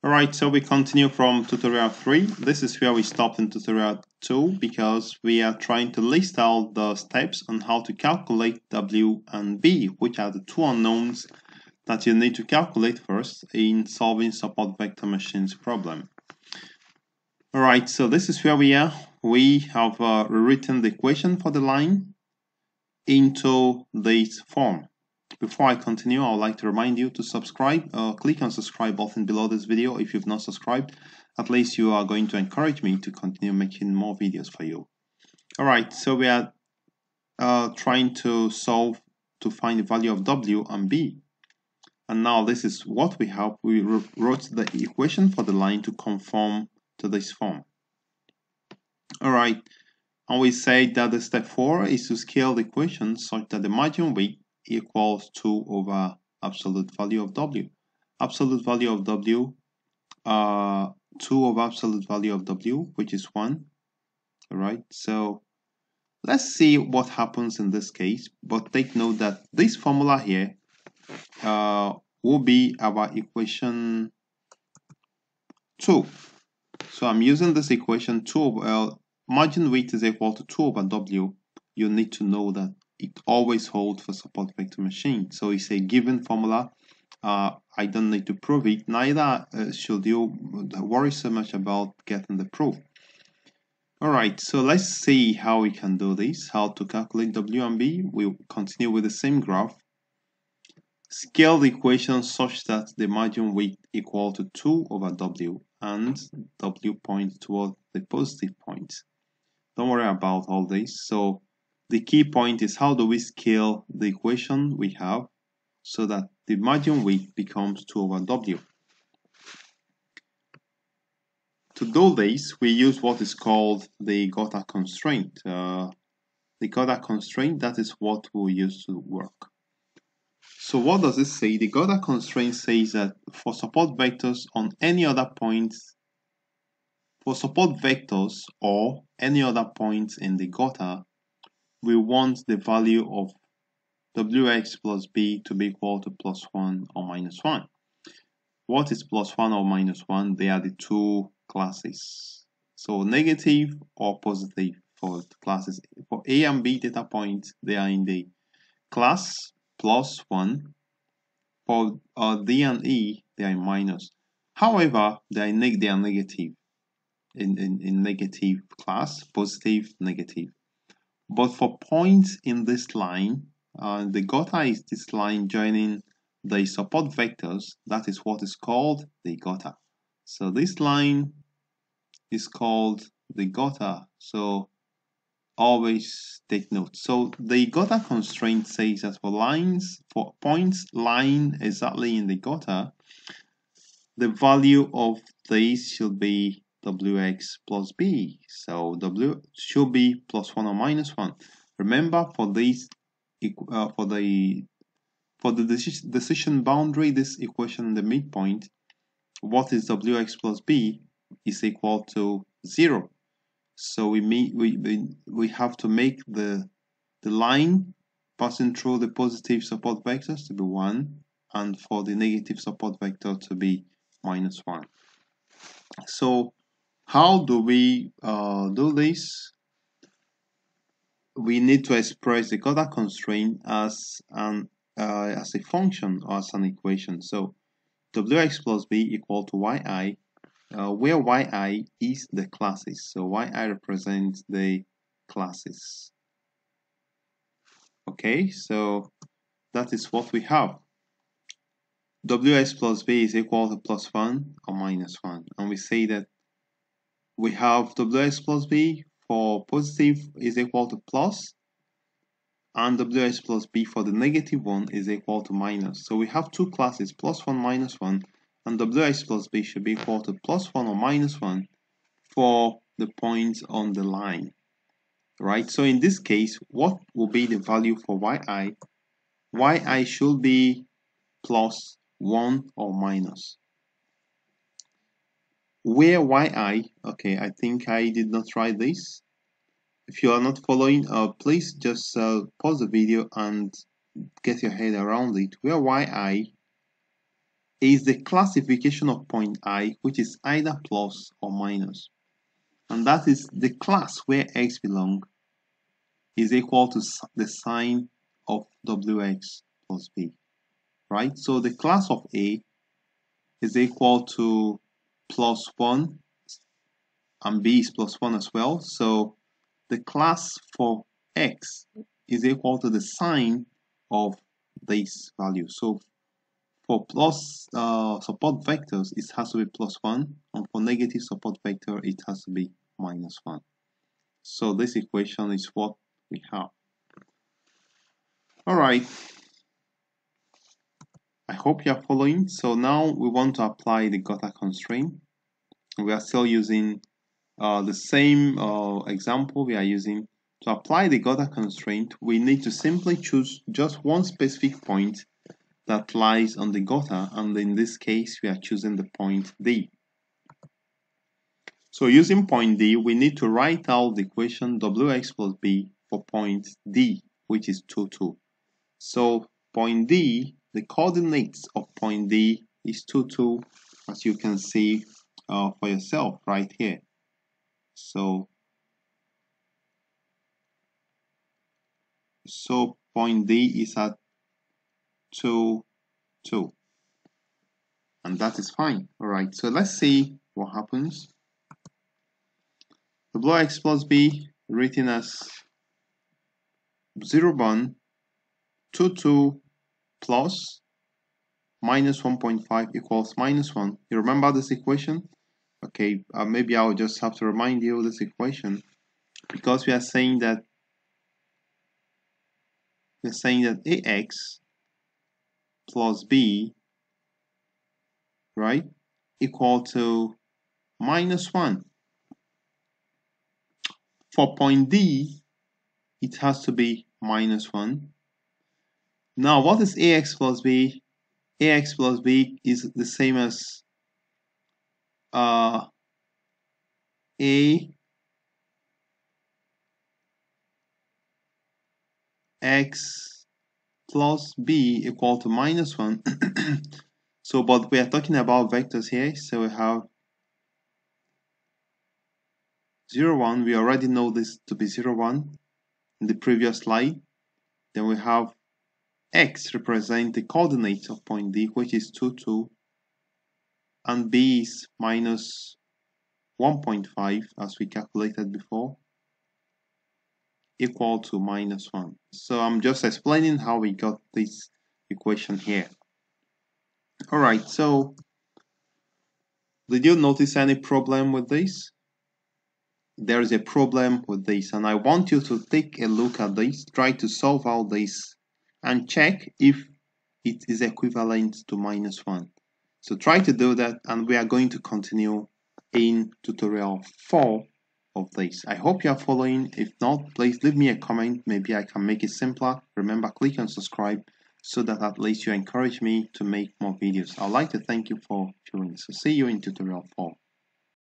Alright, so we continue from tutorial 3. This is where we stopped in tutorial 2 because we are trying to list out the steps on how to calculate W and B, which are the two unknowns that you need to calculate first in solving support vector machines problem. Alright, so this is where we are. We have rewritten the equation for the line into this form. Before I continue, I would like to remind you to subscribe. Click on subscribe button below this video if you've not subscribed. At least you are going to encourage me to continue making more videos for you. Alright, so we are trying to solve to find the value of W and B. And now this is what we have. We wrote the equation for the line to conform to this form. Alright, and we say that the step 4 is to scale the equation such that the margin width equals 2 over absolute value of W. Absolute value of W, 2 over absolute value of W, which is 1. Alright, so let's see what happens in this case, but take note that this formula here will be our equation 2. So I'm using this equation 2 over, margin width is equal to 2 over W. You need to know that it always holds for support vector machine. So it's a given formula. I don't need to prove it. Neither should you worry so much about getting the proof. Alright, so let's see how we can do this. How to calculate W and B. We'll continue with the same graph. Scale the equation such that the margin width equal to 2 over W and W points toward the positive point. Don't worry about all this. So the key point is how do we scale the equation we have so that the margin width becomes 2 over W. To do this, we use what is called the Gutter Constraint. The Gutter Constraint, that is what we use to work. So what does it say? The Gutter Constraint says that for support vectors on any other points, for support vectors or any other points in the gutter, we want the value of Wx plus B to be equal to +1 or -1. What is +1 or -1? They are the two classes. So negative or positive for classes. For A and B data points, they are in the class +1. For D and E, they are in minus. However, they are negative in negative class, positive, negative. But for points in this line, the gutter is this line joining the support vectors. That is what is called the gutter. So this line is called the gutter. So always take note. So the gutter constraint says that for points lying exactly in the gutter, the value of these should be Wx plus B. So W should be +1 or -1. Remember, for these for the decision boundary, this equation in the midpoint, what is Wx plus B is equal to 0. So we have to make the line passing through the positive support vectors to be 1, and for the negative support vector to be -1. So how do we do this? We need to express the Gutter constraint as a function or as an equation. So Wx plus B equal to yi, where yi is the classes. So yi represents the classes. Okay, so that is what we have. Ws plus B is equal to +1 or -1, and we say that we have Ws plus B for positive is equal to plus, and Ws plus B for the negative one is equal to minus. So we have two classes, +1, -1, and Ws plus B should be equal to +1 or -1 for the points on the line, right? So in this case, what will be the value for yi? Yi should be +1 or minus. Where yi, okay, I think I did not write this. If you are not following, please just pause the video and get your head around it. Where yi is the classification of point I, which is either plus or minus. And that is the class where x belongs is equal to the sign of wx plus b, right? So the class of A is equal to plus 1 and b is plus 1 as well. So the class for x is equal to the sign of this value. So for plus support vectors, it has to be plus 1, and for negative support vector, it has to be minus 1. So this equation is what we have. All right. I hope you're following. So now we want to apply the gutter constraint. We are still using the same example we are using. To apply the gutter constraint, we need to simply choose just one specific point that lies on the gutter, and in this case, we are choosing the point D. So using point D, we need to write out the equation Wx plus B for point D, which is 2, 2. So point D, the coordinates of point D is 2, 2, as you can see for yourself right here. So point D is at 2, 2. And that is fine. All right, so let's see what happens. Wx plus B written as 0, 1, 2, 2 plus minus 1.5 equals minus 1. You remember this equation? Okay, maybe I'll just have to remind you of this equation, because we are saying that ax plus b, right, equal to minus 1. For point D, it has to be minus 1. Now, what is ax plus b? Ax plus b is the same as a x plus b equal to minus 1. So, but we are talking about vectors here, so we have 0, 1. We already know this to be 0, 1 in the previous slide. Then we have x represent the coordinates of point D, which is 2, 2, and b is minus 1.5, as we calculated before, equal to minus 1. So I'm just explaining how we got this equation here. All right, so did you notice any problem with this? There is a problem with this, and I want you to take a look at this, try to solve out this, and check if it is equivalent to minus 1. So try to do that, and we are going to continue in tutorial 4 of this. I hope you are following. If not, please leave me a comment. Maybe I can make it simpler. Remember, click on subscribe so that at least you encourage me to make more videos. I'd like to thank you for viewing. So see you in tutorial 4.